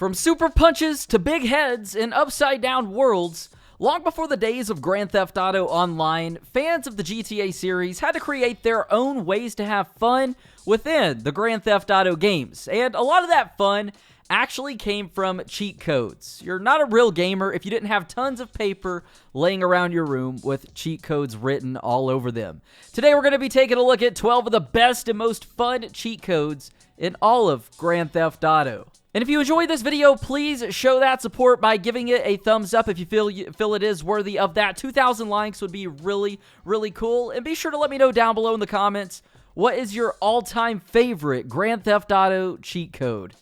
From super punches to big heads and upside-down worlds, long before the days of Grand Theft Auto Online, fans of the GTA series had to create their own ways to have fun within the Grand Theft Auto games. And a lot of that fun actually came from cheat codes. You're not a real gamer if you didn't have tons of paper laying around your room with cheat codes written all over them. Today we're going to be taking a look at 12 of the best and most fun cheat codes in all of Grand Theft Auto. And if you enjoyed this video, please show that support by giving it a thumbs up if you feel it is worthy of that. 2,000 likes would be really, really cool. And be sure to let me know down below in the comments, what is your all-time favorite Grand Theft Auto cheat code?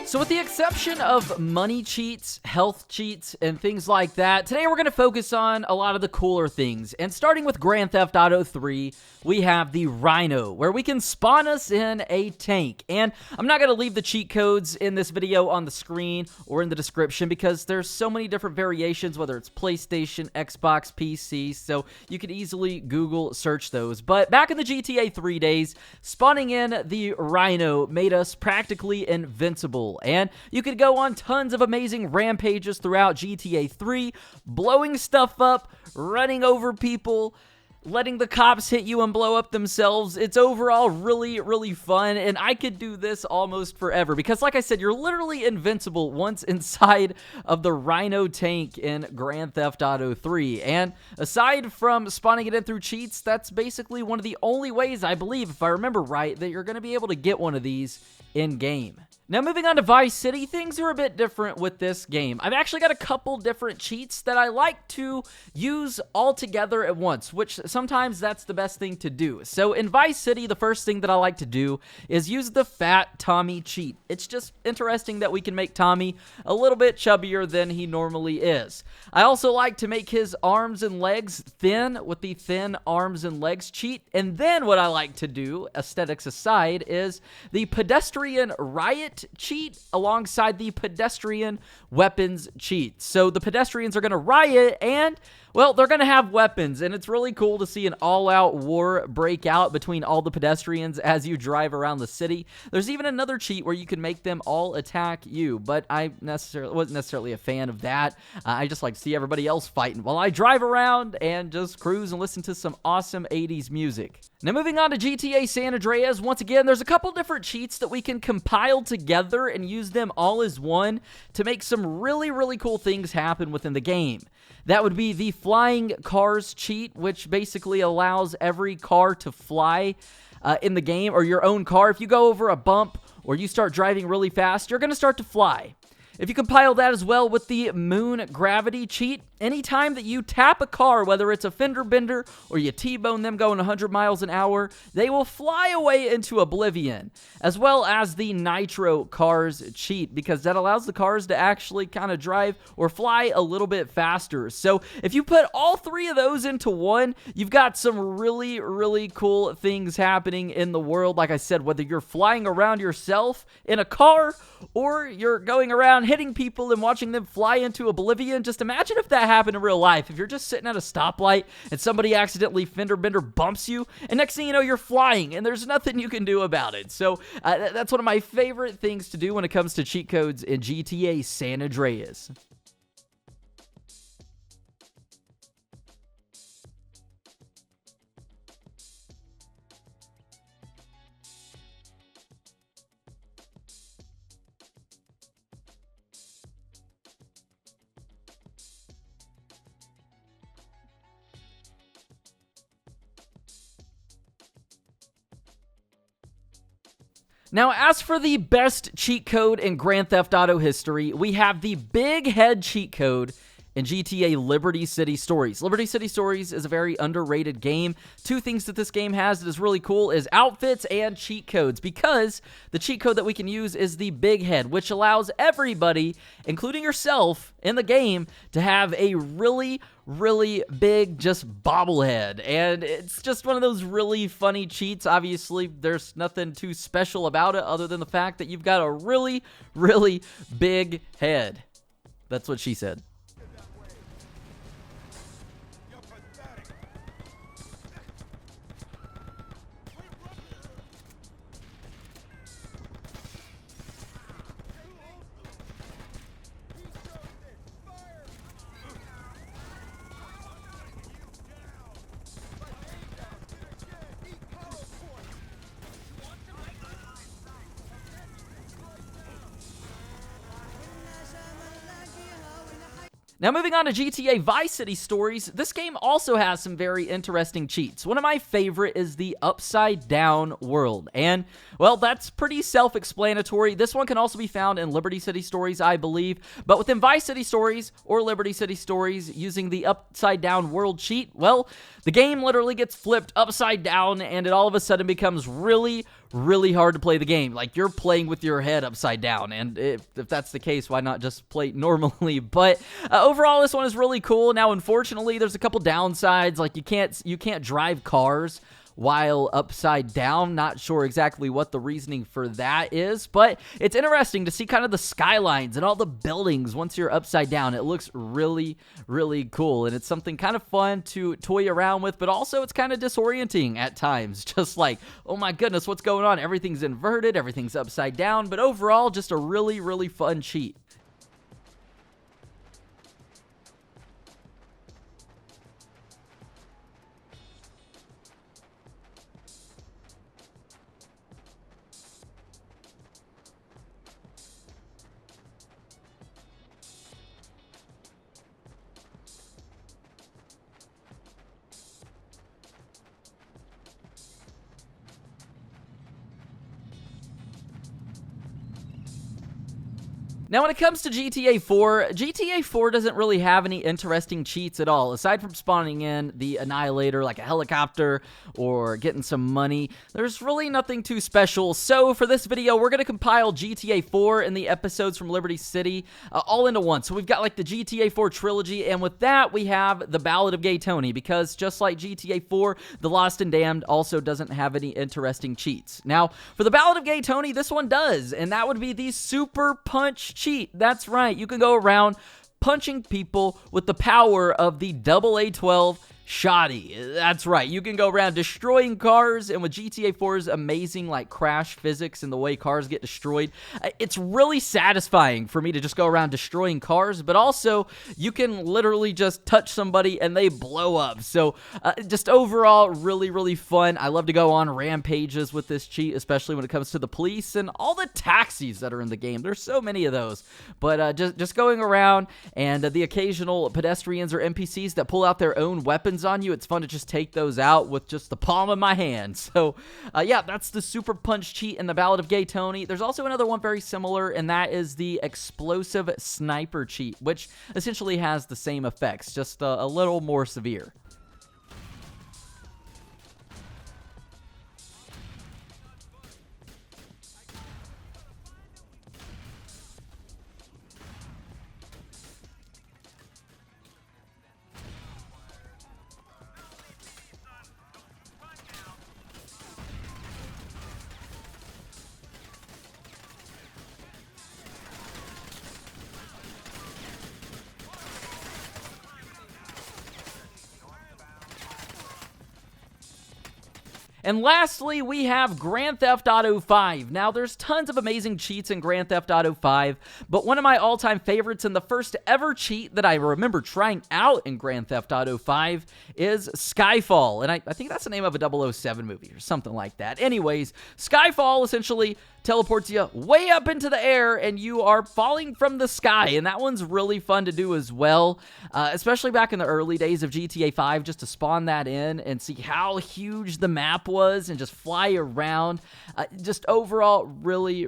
So with the exception of money cheats, health cheats, and things like that, today we're going to focus on a lot of the cooler things. And starting with Grand Theft Auto 3, we have the Rhino, where we can spawn us in a tank. And I'm not going to leave the cheat codes in this video on the screen or in the description because there's so many different variations, whether it's PlayStation, Xbox, PC, so you could easily Google search those. But back in the GTA 3 days, spawning in the Rhino made us practically invincible. And you could go on tons of amazing rampages throughout GTA 3, blowing stuff up, running over people, letting the cops hit you and blow up themselves. It's overall really, really fun, and I could do this almost forever because, like I said, you're literally invincible once inside of the Rhino Tank in Grand Theft Auto 3. And aside from spawning it in through cheats, that's basically one of the only ways, I believe, if I remember right, that you're going to be able to get one of these in-game. Now, moving on to Vice City, things are a bit different with this game. I've actually got a couple different cheats that I like to use all together at once, which sometimes that's the best thing to do. So in Vice City, the first thing that I like to do is use the Fat Tommy cheat. It's just interesting that we can make Tommy a little bit chubbier than he normally is. I also like to make his arms and legs thin with the Thin Arms and Legs cheat. And then what I like to do, aesthetics aside, is the Pedestrian Riot cheat alongside the Pedestrian Weapons cheat. So the pedestrians are going to riot and, well, they're going to have weapons, and it's really cool to see an all-out war break out between all the pedestrians as you drive around the city. There's even another cheat where you can make them all attack you, but I wasn't necessarily a fan of that. I just like to see everybody else fighting while I drive around and just cruise and listen to some awesome 80s music. Now, moving on to GTA San Andreas, once again, there's a couple different cheats that we can compile together and use them all as one to make some really, really cool things happen within the game. That would be the Flying Cars cheat, which basically allows every car to fly in the game, or your own car. If you go over a bump or you start driving really fast, you're going to start to fly. If you compile that as well with the Moon Gravity cheat, anytime that you tap a car, whether it's a fender bender or you T-bone them going 100 miles an hour, they will fly away into oblivion. As well as the Nitro Cars cheat, because that allows the cars to actually kind of drive or fly a little bit faster. So if you put all three of those into one, you've got some really, really cool things happening in the world. Like I said, whether you're flying around yourself in a car or you're going around hitting people and watching them fly into oblivion, just imagine if that happened in real life. If you're just sitting at a stoplight and somebody accidentally fender bender bumps you, and next thing you know, you're flying and there's nothing you can do about it. So that's one of my favorite things to do when it comes to cheat codes in GTA San Andreas. Now, as for the best cheat code in Grand Theft Auto history, we have the Big Head cheat code in GTA Liberty City Stories. Liberty City Stories is a very underrated game. Two things that this game has that is really cool is outfits and cheat codes, because the cheat code that we can use is the Big Head, which allows everybody, including yourself in the game, to have a really, really big just bobblehead. And it's just one of those really funny cheats. Obviously, there's nothing too special about it other than the fact that you've got a really, really big head. That's what she said. Now, moving on to GTA Vice City Stories, this game also has some very interesting cheats. One of my favorite is the Upside Down World, and, well, that's pretty self-explanatory. This one can also be found in Liberty City Stories, I believe, but within Vice City Stories or Liberty City Stories, using the Upside Down World cheat, well, the game literally gets flipped upside down, and it all of a sudden becomes really hard to play the game. Like, you're playing with your head upside down, and if that's the case, why not just play normally? But overall, this one is really cool. Now, unfortunately, there's a couple downsides. Like, you can't drive cars while upside down. Not sure exactly what the reasoning for that is, but it's interesting to see kind of the skylines and all the buildings once you're upside down. It looks really cool, and it's something kind of fun to toy around with, but also it's kind of disorienting at times. Just like, oh my goodness, what's going on? Everything's inverted, everything's upside down, but overall, just a really fun cheat. Now, when it comes to GTA 4, GTA 4 doesn't really have any interesting cheats at all. Aside from spawning in the Annihilator like a helicopter or getting some money, there's really nothing too special. So for this video, we're going to compile GTA 4 and the episodes from Liberty City all into one. So we've got like the GTA 4 trilogy, and with that, we have the Ballad of Gay Tony, because just like GTA 4, The Lost and Damned also doesn't have any interesting cheats. Now, for the Ballad of Gay Tony, this one does, and that would be the Super Punch cheat. That's right, you can go around punching people with the power of the AA-12 Shoddy. That's right, you can go around destroying cars, and with GTA 4's amazing like crash physics and the way cars get destroyed, it's really satisfying for me to just go around destroying cars, but also you can literally just touch somebody and they blow up. So just overall really fun. I love to go on rampages with this cheat, especially when it comes to the police and all the taxis that are in the game. There's so many of those, but just going around and the occasional pedestrians or NPCs that pull out their own weapons on you, it's fun to just take those out with just the palm of my hand. So yeah, that's the Super Punch cheat in the Ballad of Gay Tony. There's also another one very similar, and that is the Explosive Sniper cheat, which essentially has the same effects, just a little more severe. And lastly, we have Grand Theft Auto 5. Now, there's tons of amazing cheats in Grand Theft Auto 5, but one of my all-time favorites and the first ever cheat that I remember trying out in Grand Theft Auto 5 is Skyfall. And I think that's the name of a 007 movie or something like that. Anyways, Skyfall essentially teleports you way up into the air and you are falling from the sky, and that one's really fun to do as well, especially back in the early days of GTA 5, just to spawn that in and see how huge the map was and just fly around. Just overall really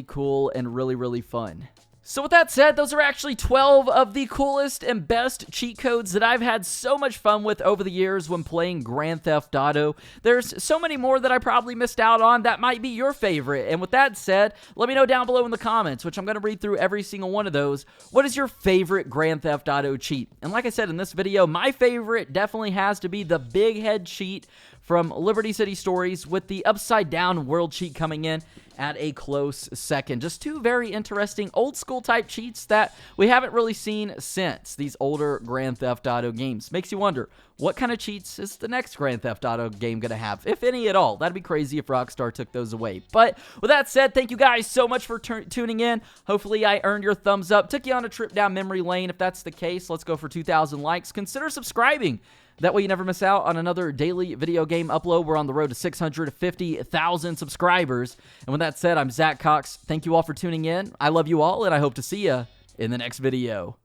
cool and really fun. So with that said, those are actually 12 of the coolest and best cheat codes that I've had so much fun with over the years when playing Grand Theft Auto. There's so many more that I probably missed out on that might be your favorite. And with that said, let me know down below in the comments, which I'm going to read through every single one of those. What is your favorite Grand Theft Auto cheat? And like I said in this video, my favorite definitely has to be the Big Head cheat from Liberty City Stories, with the Upside Down World cheat coming in at a close second. Just two very interesting old school type cheats that we haven't really seen since these older Grand Theft Auto games. Makes you wonder, what kind of cheats is the next Grand Theft Auto game going to have, if any at all? That'd be crazy if Rockstar took those away. But with that said, thank you guys so much for tuning in. Hopefully I earned your thumbs up, took you on a trip down memory lane. If that's the case, let's go for 2,000 likes. Consider subscribing. That way you never miss out on another daily video game upload. We're on the road to 650,000 subscribers. And with that said, I'm Zach Cox. Thank you all for tuning in. I love you all, and I hope to see you in the next video.